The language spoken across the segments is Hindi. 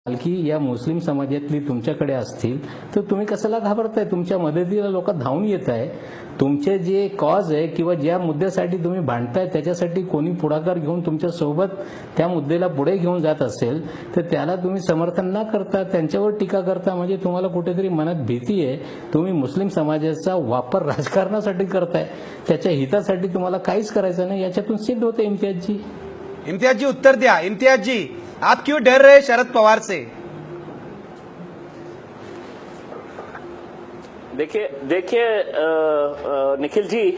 पालखी या मुस्लिम समाजातली तुमच्याकडे असतील तर तुम्ही कशाला घाबरताय? तुमच्या मदतीला लोक धावून येत आहे. तुमचे जे कॉज आहे किंवा ज्या मुद्द्यासाठी तुम्ही भांडताय त्याच्यासाठी कोणी पुढाकार घेऊन तुमच्या सोबत त्या मुद्द्याला पुढे घेऊन जात असेल तर त्याला तुम्ही समर्थन न करता त्यांच्यावर टीका करता म्हणजे तुम्हाला कुठेतरी मनात भीती आहे. तुम्ही मुस्लिम समाजाचा वापर राजकारणासाठी करताय, त्याच्या हितासाठी तुम्हाला काहीच करायचं नाही. याच्यातून सिद्ध होते इम्तियाज जी. इम्तियाज जी उत्तर दिया. इम्तियाज जी आप क्यों डर रहे शरद पवार से? देखिए निखिल जी,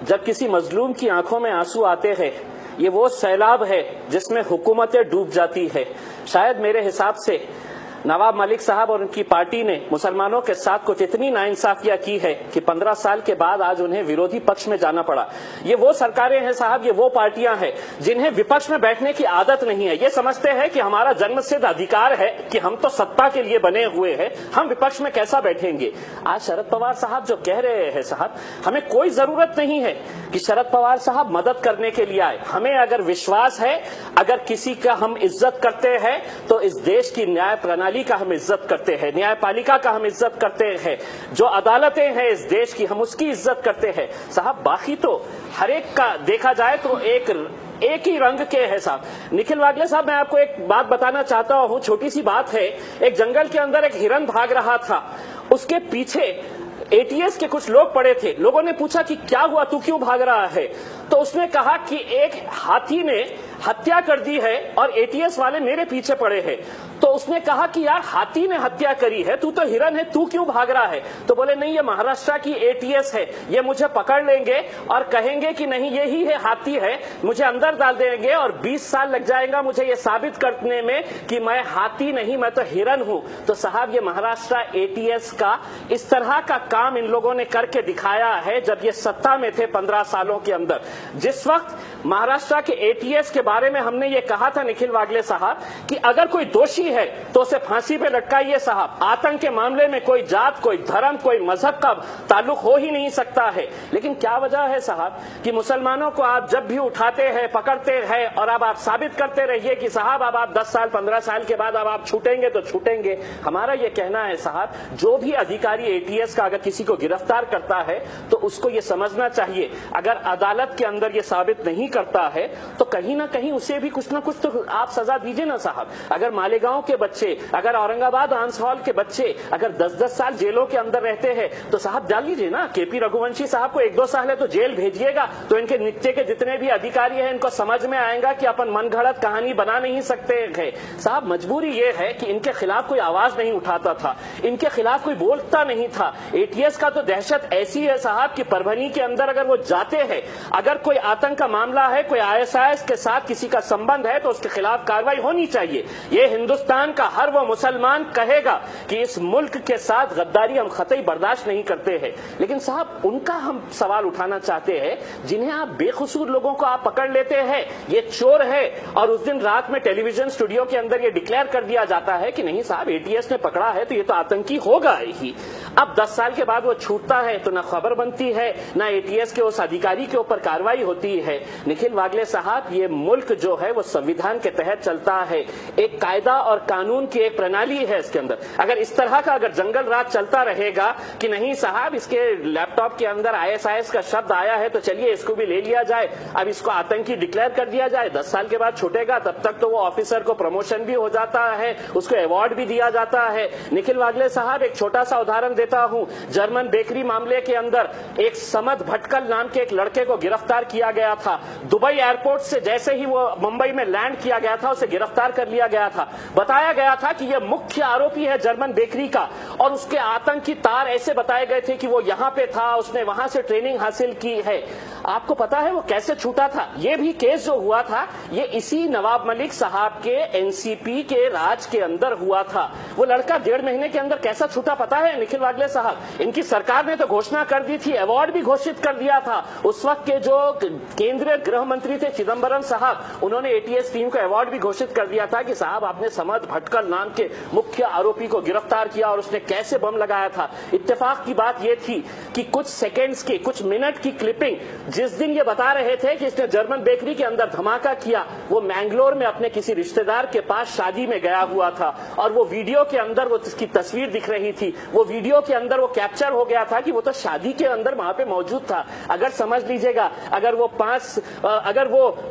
जब किसी मजलूम की आंखों में आंसू आते हैं ये वो सैलाब है जिसमें हुकूमतें डूब जाती है. शायद मेरे हिसाब से नवाब मलिक साहब और उनकी पार्टी ने मुसलमानों के साथ कुछ इतनी नाइंसाफियां की है कि 15 साल के बाद आज उन्हें विरोधी पक्ष में जाना पड़ा. ये वो सरकारें हैं साहब, ये वो पार्टियां हैं जिन्हें विपक्ष में बैठने की आदत नहीं है. ये समझते हैं कि हमारा जन्मसिद्ध अधिकार है कि हम तो सत्ता के लिए बने हुए हैं, हम विपक्ष में कैसा बैठेंगे. आज शरद पवार साहब जो कह रहे हैं साहब, हमें कोई जरूरत नहीं है कि शरद पवार साहब मदद करने के लिए आए. हमें अगर विश्वास है, अगर किसी का हम इज्जत करते हैं तो इस देश की न्याय प्रणाली का हम इज्जत करते हैं, न्यायपालिका का हम इज्जत करते हैं, जो अदालतें हैं इस देश की हम उसकी इज्जत करते हैं साहब. बाकी तो हर एक का देखा जाए तो एक ही रंग के है साहब. निखिल वागले साहब, मैं आपको एक बात बताना चाहता हूं, छोटी सी बात है. एक जंगल के अंदर एक हिरन भाग रहा था, उसके पीछे एटीएस के कुछ लोग पड़े थे. लोगों ने पूछा कि क्या हुआ, तू क्यों भाग रहा है? तो उसने कहा कि एक हाथी ने हत्या कर दी है और एटीएस वाले मेरे पीछे पड़े हैं. तो उसने कहा कि यार हाथी ने हत्या करी है, तू तो हिरन है, तू क्यों भाग रहा है? तो बोले नहीं, ये महाराष्ट्र की एटीएस है, ये मुझे पकड़ लेंगे और कहेंगे कि नहीं ये ही है, हाथी है, मुझे अंदर डाल देंगे और 20 साल लग जाएगा मुझे ये साबित करने में कि मैं हाथी नहीं, मैं तो हिरन हूं. तो साहब ये महाराष्ट्र एटीएस का इस तरह का काम इन लोगों ने करके दिखाया है जब ये सत्ता में थे 15 सालों के अंदर. जिस वक्त महाराष्ट्र के एटीएस के बारे में हमने ये कहा था निखिल वागले साहब कि अगर कोई दोषी है तो उसे फांसी पे लटकाइए साहब. आतंक के मामले में कोई जात, कोई धर्म, कोई मजहब का ताल्लुक हो ही नहीं सकता है. लेकिन क्या वजह है साहब कि मुसलमानों को आप जब भी उठाते हैं, पकड़ते हैं और अब आप साबित करते रहिए कि साहब अब आप 10 साल 15 साल के बाद अब आप छूटेंगे तो छूटेंगे. हमारा ये कहना है साहब, जो भी अधिकारी एटीएस का अगर किसी को गिरफ्तार करता है तो उसको ये समझना चाहिए अगर अदालत के अंदर ये साबित नहीं करता है तो कहीं ना कहीं उसे भी कुछ ना कुछ तो आप सजा दीजिए ना साहब. अगर मालेगांव के बच्चे, अगर औरंगाबाद आंस हॉल के बच्चे अगर 10-10 साल जेलों के अंदर रहते हैं तो साहब डाल लीजिए ना. केपी रघुवंशी साहब को 1-2 साल है तो जेल भेजिएगा, तो इनके नीचे के जितने भी अधिकारी हैं इनको समझ में आएगा कि अपन मनगढ़ंत कहानी बना नहीं सकते हैं साहब. मजबूरी ये है कि इनके खिलाफ कोई आवाज नहीं उठाता था, इनके खिलाफ कोई बोलता नहीं था. एटीएस का तो दहशत ऐसी है साहब कि परभनी के अंदर अगर वो जाते हैं, अगर कोई आतंक का मामला है, कोई आईएसआईएस के साथ किसी का संबंध है तो उसके खिलाफ कार्रवाई होनी चाहिए. ये हिंदुस्तान का हर वो मुसलमान कहेगा कि इस मुल्क के साथ गद्दारी हम कतई बर्दाश्त नहीं करते हैं. लेकिन साहब उनका हम सवाल उठाना चाहते हैं जिन्हें आप बेकसूर लोगों को आप पकड़ लेते हैं, ये चोर है, और उस दिन रात में टेलीविजन स्टूडियो के अंदर ये डिक्लेयर कर दिया जाता है कि नहीं साहब एटीएस ने पकड़ा है तो ये तो आतंकी होगा ही. अब 10 साल के बाद वो छूटता है तो ना खबर बनती है, ना एटीएस के उस अधिकारी के ऊपर कार्रवाई होती है. निखिल वागले साहब, ये मुल्क जो है वो संविधान के तहत चलता है, एक कायदा और कानून की एक प्रणाली है इसके अंदर. अगर इस तरह का अगर जंगल राज चलता रहेगा कि नहीं साहब इसके लैपटॉप के अंदर आईएसआईएस का शब्द आया है तो चलिए इसको भी ले लिया जाए, अब इसको आतंकी डिक्लेयर कर दिया जाए, 10 साल के बाद छूटेगा, तब तक तो वो ऑफिसर को प्रमोशन भी हो जाता है, उसको अवार्ड भी दिया जाता है. निखिल वागले साहब, एक छोटा सा उदाहरण देता हूं. जर्मन बेकरी मामले के अंदर एक समद भटकल नाम के एक लड़के को गिरफ्तार किया गया था. दुबई एयरपोर्ट से जैसे ही वो मुंबई में लैंड किया गया था उसे गिरफ्तार कर लिया गया था. बताया गया था कि यह मुख्य आरोपी है जर्मन बेकरी का और उसके आतंकी तार ऐसे बताए गए थे कि वो यहां पे था, उसने वहां से ट्रेनिंग हासिल की है. आपको पता है वो कैसे छूटा था? ये भी केस जो हुआ था ये इसी नवाब मलिक साहब के एनसीपी के राज के अंदर हुआ था. वो लड़का 1.5 महीने के अंदर कैसा छूटा पता है निखिल वागले साहब? इनकी सरकार ने तो घोषणा कर दी थी, अवार्ड भी घोषित कर दिया था. उस वक्त के जो केंद्रीय गृह मंत्री थे चिदम्बरम साहब, उन्होंने एटीएस टीम को अवार्ड भी घोषित कर दिया था कि साहब आपने समद भटकल नाम के मुख्य आरोपी को गिरफ्तार किया और उसने कैसे बम लगाया था. इत्तेफाक की बात यह थी कि कुछ सेकेंड्स की, कुछ मिनट की क्लिपिंग जिस दिन ये बता रहे थे कि इसने जर्मन बेकरी के अंदर धमाका किया, वो मैंगलोर में अपने किसी रिश्तेदार के पास शादी में गया हुआ था और वो वीडियो के अंदर वो इसकी तस्वीर दिख रही थी, वो वीडियो के अंदर वो कैप्चर हो गया था कि वो तो शादी के अंदर वहां पे मौजूद था। अगर समझ लीजिएगा, अगर वो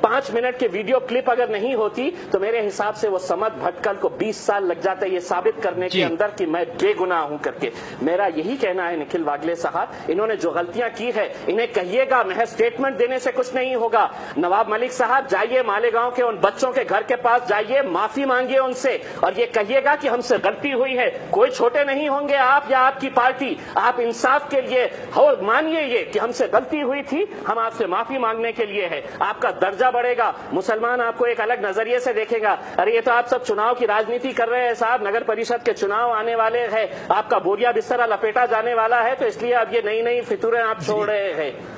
5 मिनट के वीडियो क्लिप अगर नहीं होती तो मेरे हिसाब से वो समद भटकल को 20 साल लग जाते ये साबित करने के अंदर कि मैं बेगुनाह हूं करके। मेरा यही कहना है निखिल वागले साहब, इन्होंने जो गलतियां की है इन्हें कहिएगा, महज स्टेटमेंट देने से कुछ नहीं होगा। नवाब मलिक साहब जाइए मालेगांव के उन बच्चों के घर के पास जाइए, माफी मांगिए उनसे और ये कहिएगा कि हमसे गलती हुई है। कोई छोटे नहीं होंगे आप या आपकी पार्टी, आप इंसाफ के लिए हो, मानिए ये कि हमसे गलती हुई थी, हम आपसे माफी मांगने के लिए है। आपका दर्जा बढ़ेगा, मुसलमान आपको एक अलग नजरिए से देखेगा। अरे ये तो आप सब चुनाव की राजनीति कर रहे हैं साहब, नगर परिषद के चुनाव आने वाले हैं, आपका बोरिया बिस्तरा लपेटा जाने वाला है, तो इसलिए अब ये नई नई फितूरें आप छोड़ रहे हैं।